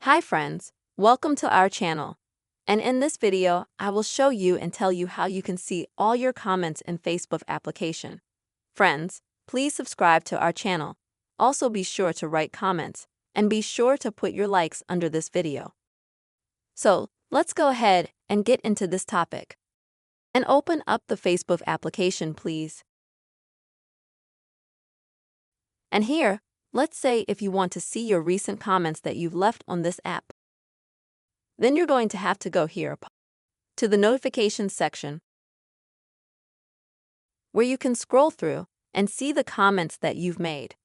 Hi friends, welcome to our channel. And in this video, I will show you and tell you how you can see all your comments in Facebook application. Friends, please subscribe to our channel. Also be sure to write comments and be sure to put your likes under this video. So, let's go ahead and get into this topic. And open up the Facebook application, please. And here, let's say if you want to see your recent comments that you've left on this app. Then you're going to have to go here to the notifications section, where you can scroll through and see the comments that you've made.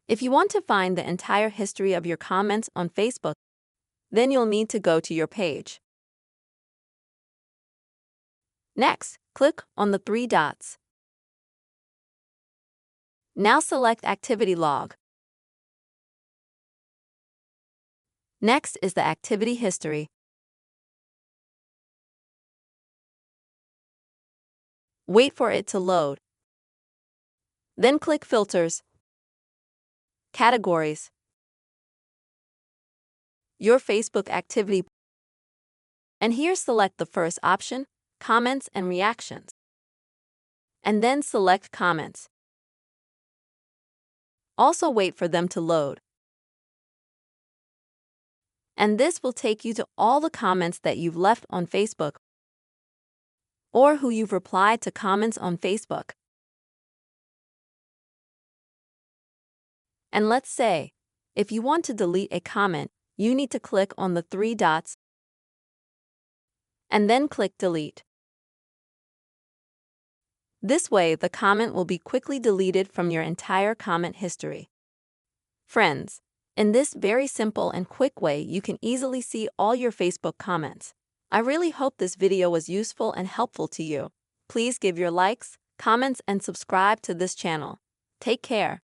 If you want to find the entire history of your comments on Facebook, then you'll need to go to your page. Next, click on the three dots. Now select Activity Log. Next is the Activity History. Wait for it to load. Then click Filters, Categories, Your Facebook Activity, and here select the first option, Comments and Reactions. And then select Comments. Also wait for them to load. And this will take you to all the comments that you've left on Facebook or who you've replied to comments on Facebook. And let's say, if you want to delete a comment, you need to click on the three dots and then click Delete. This way, the comment will be quickly deleted from your entire comment history. Friends, in this very simple and quick way, you can easily see all your Facebook comments. I really hope this video was useful and helpful to you. Please give your likes, comments, and subscribe to this channel. Take care.